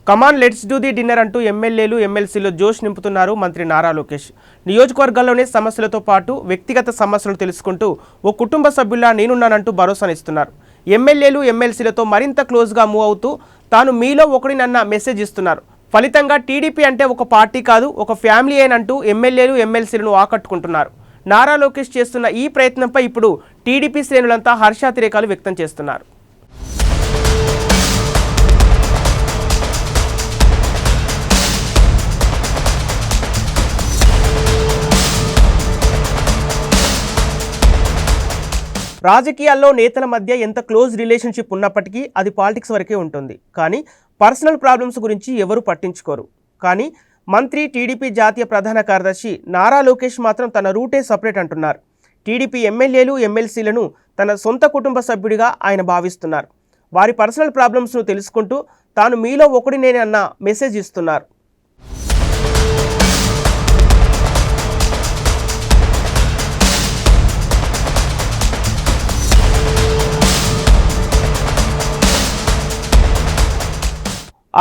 Come on let's do the dinner అంటూ ఎమ్మెల్యేలు ఎమ్మెల్సీలు జోష్ నింపుతున్నారు మంత్రి నారా లోకేష్. నియోజకవర్గాల్లోనే సమస్యలతో పాటు వ్యక్తిగత సమస్యలు తెలుసుకుంటూ ఓ కుటుంబ సభ్యుల్లా నేనున్నానంటూ భరోసానిస్తున్నారు. ఎమ్మెల్యేలు ఎమ్మెల్సీలతో మరింత క్లోజ్గా మూవ్ అవుతూ తాను మీలో ఒకడినన్న మెసేజ్ ఇస్తున్నారు. ఫలితంగా టీడీపీ అంటే ఒక పార్టీ కాదు, ఒక ఫ్యామిలీ అయినంటూ ఎమ్మెల్యేలు ఎమ్మెల్సీలను ఆకట్టుకుంటున్నారు. నారా లోకేష్ చేస్తున్న ఈ ప్రయత్నంపై ఇప్పుడు టీడీపీ శ్రేణులంతా హర్షాతిరేకాలు వ్యక్తం చేస్తున్నారు. రాజకీయాల్లో నేతల మధ్య ఎంత క్లోజ్ రిలేషన్షిప్ ఉన్నప్పటికీ అది పాలిటిక్స్ వరకే ఉంటుంది. కానీ పర్సనల్ ప్రాబ్లమ్స్ గురించి ఎవరు పట్టించుకోరు. కానీ మంత్రి టీడీపీ జాతీయ ప్రధాన కార్యదర్శి నారా లోకేష్ మాత్రం తన రూటే సపరేట్ అంటున్నారు. టీడీపీ ఎమ్మెల్యేలు ఎమ్మెల్సీలను తన సొంత కుటుంబ సభ్యుడిగా ఆయన భావిస్తున్నారు. వారి పర్సనల్ ప్రాబ్లమ్స్ను తెలుసుకుంటూ తాను మీలో ఒకడినేనన్న మెసేజ్ ఇస్తున్నారు.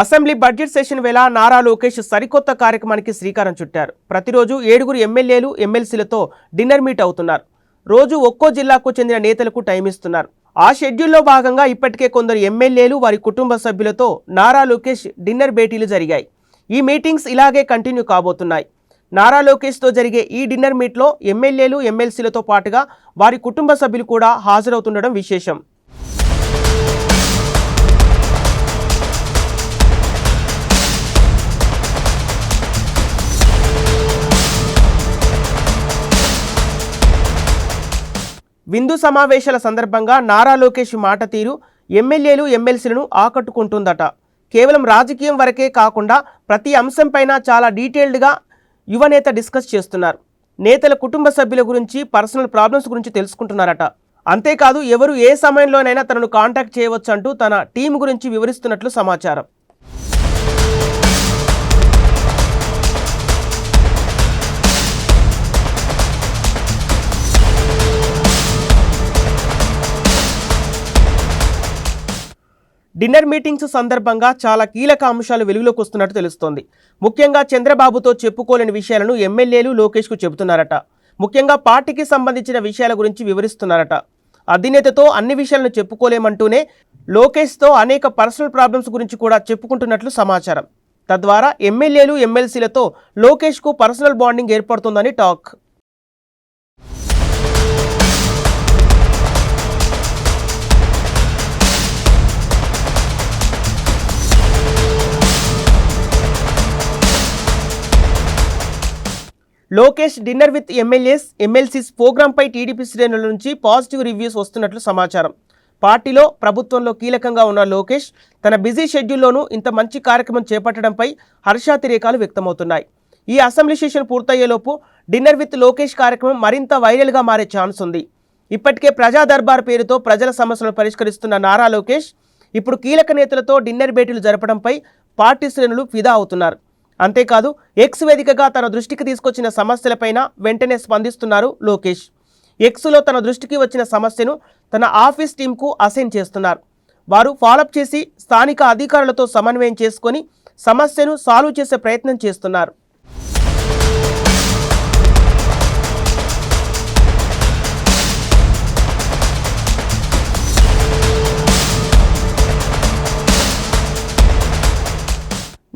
అసెంబ్లీ బడ్జెట్ సెషన్ వేళ నారా లోకేష్ సరికొత్త కార్యక్రమానికి శ్రీకారం చుట్టారు. ప్రతిరోజు 7 ఎమ్మెల్యేలు ఎమ్మెల్సీలతో డిన్నర్ మీట్ అవుతున్నారు. రోజు ఒక్కో జిల్లాకు చెందిన నేతలకు టైం ఇస్తున్నారు. ఆ షెడ్యూల్లో భాగంగా ఇప్పటికే కొందరు ఎమ్మెల్యేలు వారి కుటుంబ సభ్యులతో నారా లోకేష్ డిన్నర్ భేటీలు జరిగాయి. ఈ మీటింగ్స్ ఇలాగే కంటిన్యూ కాబోతున్నాయి. నారా లోకేష్తో జరిగే ఈ డిన్నర్ మీట్లో ఎమ్మెల్యేలు ఎమ్మెల్సీలతో పాటుగా వారి కుటుంబ సభ్యులు కూడా హాజరవుతుండడం విశేషం. విందు సమావేశాల సందర్భంగా నారా లోకేష్ మాట తీరు ఎమ్మెల్యేలు ఎమ్మెల్సీలను ఆకట్టుకుంటుందట. కేవలం రాజకీయం వరకే కాకుండా ప్రతి అంశంపైన చాలా డీటెయిల్డ్గా యువనేత డిస్కస్ చేస్తున్నారు. నేతల కుటుంబ సభ్యుల గురించి, పర్సనల్ ప్రాబ్లమ్స్ గురించి తెలుసుకుంటున్నారట. అంతేకాదు ఎవరు ఏ సమయంలోనైనా తనను కాంటాక్ట్ చేయవచ్చు అంటూ తన టీం గురించి వివరిస్తున్నట్లు సమాచారం. డిన్నర్ మీటింగ్స్ సందర్భంగా చాలా కీలక అంశాలు వెలుగులోకి వస్తున్నట్టు తెలుస్తోంది. ముఖ్యంగా చంద్రబాబుతో చెప్పుకోలేని విషయాలను ఎమ్మెల్యేలు లోకేష్కు చెబుతున్నారట. ముఖ్యంగా పార్టీకి సంబంధించిన విషయాల గురించి వివరిస్తున్నారట. అధినేతతో అన్ని విషయాలను చెప్పుకోలేమంటూనే లోకేష్తో అనేక పర్సనల్ ప్రాబ్లమ్స్ గురించి కూడా చెప్పుకుంటున్నట్లు సమాచారం. తద్వారా ఎమ్మెల్యేలు ఎమ్మెల్సీలతో లోకేష్కు పర్సనల్ బాండింగ్ ఏర్పడుతుందని talk. Lokesh dinner with MLAs MLCs ప్రోగ్రాంపై టీడీపీ శ్రేణుల నుంచి పాజిటివ్ రివ్యూస్ వస్తున్నట్లు సమాచారం. పార్టీలో ప్రభుత్వంలో కీలకంగా ఉన్న లోకేష్ తన బిజీ షెడ్యూల్లోనూ ఇంత మంచి కార్యక్రమం చేపట్టడంపై హర్షాతిరేకాలు వ్యక్తమవుతున్నాయి. ఈ అసెంబ్లీ సెషన్ పూర్తయ్యేలోపు డిన్నర్ విత్ లోకేష్ కార్యక్రమం మరింత వైరల్గా మారే ఛాన్స్ ఉంది. ఇప్పటికే ప్రజా దర్బార్ పేరుతో ప్రజల సమస్యలను పరిష్కరిస్తున్న నారా లోకేష్ ఇప్పుడు కీలక నేతలతో డిన్నర్ భేటీలు జరపడంపై పార్టీ శ్రేణులు ఫిదా అవుతున్నారు. అంతేకాదు ఎక్స్ వేదికగా తన దృష్టికి తీసుకొచ్చిన సమస్యలపైన వెంటనే స్పందిస్తున్నారు లోకేష్. ఎక్స్లో తన దృష్టికి వచ్చిన సమస్యను తన ఆఫీస్ టీంకు అసైన్ చేస్తున్నారు. వారు ఫాలోఅప్ చేసి స్థానిక అధికారులతో సమన్వయం చేసుకొని సమస్యను సాల్వ్ చేసే ప్రయత్నం చేస్తున్నారు.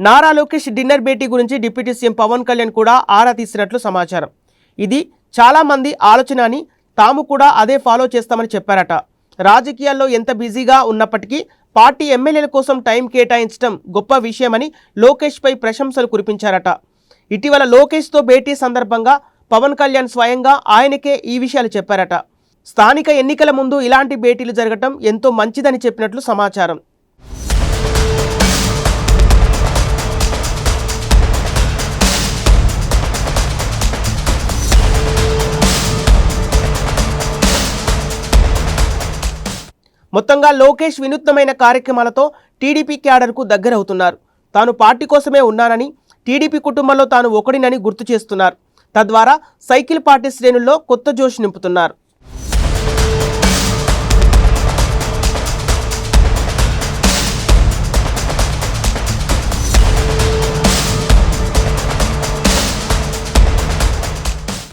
నారా లోకేష్ డిన్నర్ భేటీ గురించి డిప్యూటీ సీఎం పవన్ కళ్యాణ్ కూడా ఆరా తీసినట్లు సమాచారం. ఇది చాలామంది ఆలోచన అని, తాము కూడా అదే ఫాలో చేస్తామని చెప్పారట. రాజకీయాల్లో ఎంత బిజీగా ఉన్నప్పటికీ పార్టీ ఎమ్మెల్యేల కోసం టైం కేటాయించడం గొప్ప విషయమని లోకేష్పై ప్రశంసలు కురిపించారట. ఇటీవల లోకేష్తో భేటీ సందర్భంగా పవన్ కళ్యాణ్ స్వయంగా ఆయనకే ఈ విషయాలు చెప్పారట. స్థానిక ఎన్నికల ముందు ఇలాంటి భేటీలు జరగటం ఎంతో మంచిదని చెప్పినట్లు సమాచారం. మొత్తంగా లోకేష్ వినూత్నమైన కార్యక్రమాలతో టీడీపీ క్యాడర్కు దగ్గరవుతున్నారు. తాను పార్టీ కోసమే ఉన్నానని, టీడీపీ కుటుంబంలో తాను ఒకడినని గుర్తు చేస్తున్నారు. తద్వారా సైకిల్ పార్టీ శ్రేణుల్లో కొత్త జోష్ నింపుతున్నారు.